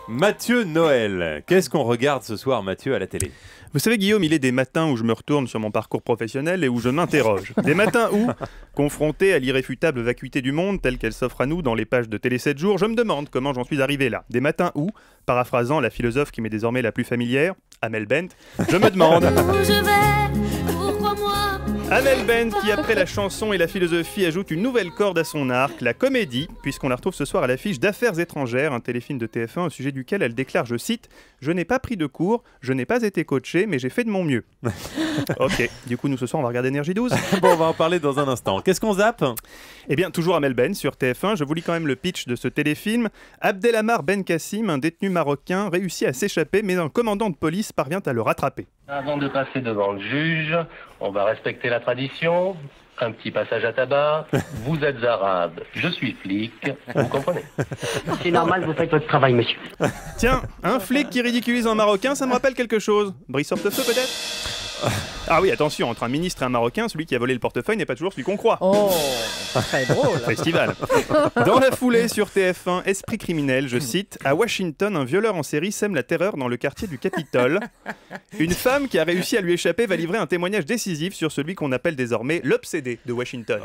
Mathieu Noël. Qu'est-ce qu'on regarde ce soir, Mathieu, à la télé? Vous savez, Guillaume, il est des matins où je me retourne sur mon parcours professionnel et où je m'interroge. Des matins où, confronté à l'irréfutable vacuité du monde telle qu'elle s'offre à nous dans les pages de Télé 7 jours, je me demande comment j'en suis arrivé là. Des matins où, paraphrasant la philosophe qui m'est désormais la plus familière, Amel Bent, je me demande... Où je vais, pourquoi-moi? Amel Bent qui, après la chanson et la philosophie, ajoute une nouvelle corde à son arc, la comédie, puisqu'on la retrouve ce soir à l'affiche d'Affaires étrangères, un téléfilm de TF1 au sujet duquel elle déclare, je cite, « Je n'ai pas pris de cours, je n'ai pas été coaché, mais j'ai fait de mon mieux. » Ok, du coup, nous ce soir, on va regarder Énergie 12. Bon, on va en parler dans un instant. Qu'est-ce qu'on zappe? Eh bien, toujours Amel Bent sur TF1, je vous lis quand même le pitch de ce téléfilm. Abdelhamar Ben Kassim, un détenu marocain, réussit à s'échapper, mais un commandant de police parvient à le rattraper. Avant de passer devant le juge, on va respecter la tradition. Un petit passage à tabac. Vous êtes arabe, je suis flic. Vous comprenez? C'est normal, vous faites votre travail, monsieur. Tiens, un flic qui ridiculise un Marocain, ça me rappelle quelque chose. Brice Hortefeux peut-être? Ah oui, attention, entre un ministre et un Marocain, celui qui a volé le portefeuille n'est pas toujours celui qu'on croit. Oh, très drôle. Festival. Dans la foulée sur TF1, Esprit criminel, je cite, à Washington, un violeur en série sème la terreur dans le quartier du Capitole. Une femme qui a réussi à lui échapper va livrer un témoignage décisif sur celui qu'on appelle désormais l'obsédé de Washington.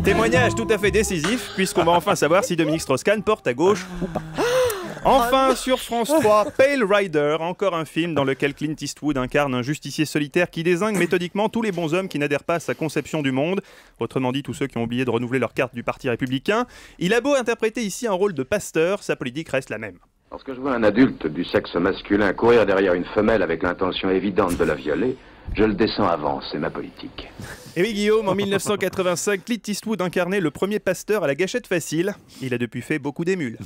Témoignage tout à fait décisif, puisqu'on va enfin savoir si Dominique Strauss-Kahn porte à gauche ou pas. Enfin, sur France 3, Pale Rider, encore un film dans lequel Clint Eastwood incarne un justicier solitaire qui dézingue méthodiquement tous les bons hommes qui n'adhèrent pas à sa conception du monde, autrement dit tous ceux qui ont oublié de renouveler leur carte du Parti républicain. Il a beau interpréter ici un rôle de pasteur, sa politique reste la même. Lorsque je vois un adulte du sexe masculin courir derrière une femelle avec l'intention évidente de la violer, je le descends avant, c'est ma politique. Et oui Guillaume, en 1985, Clint Eastwood incarnait le premier pasteur à la gâchette facile. Il a depuis fait beaucoup d'émules.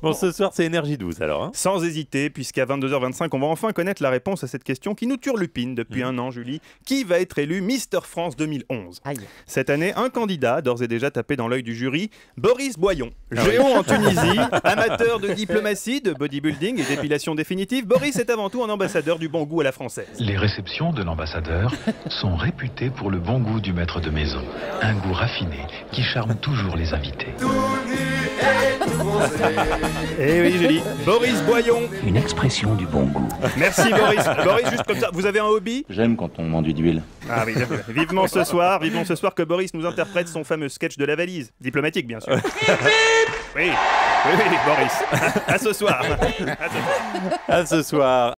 Bon, ce soir, c'est Énergie 12 alors. Hein, Sans hésiter, puisqu'à 22h25, on va enfin connaître la réponse à cette question qui nous turlupine depuis un an, Julie. Qui va être élu Mister France 2011? Aïe. Cette année, un candidat, d'ores et déjà tapé dans l'œil du jury, Boris Boyon. Géant en Tunisie, amateur de diplomatie, de bodybuilding et d'épilation définitive, Boris est avant tout un ambassadeur du bon goût à la française. Les réceptions de l'ambassadeur sont réputées pour le bon goût du maître de maison. Un goût raffiné qui charme toujours les invités. Eh oui, Julie, Boris Boyon. Une expression du bon goût. Merci Boris. Boris, juste comme ça, vous avez un hobby? J'aime quand on m'enduit d'huile. Ah oui, vivement ce soir que Boris nous interprète son fameux sketch de la valise. Diplomatique, bien sûr. Oui, Boris. À ce soir. à ce soir.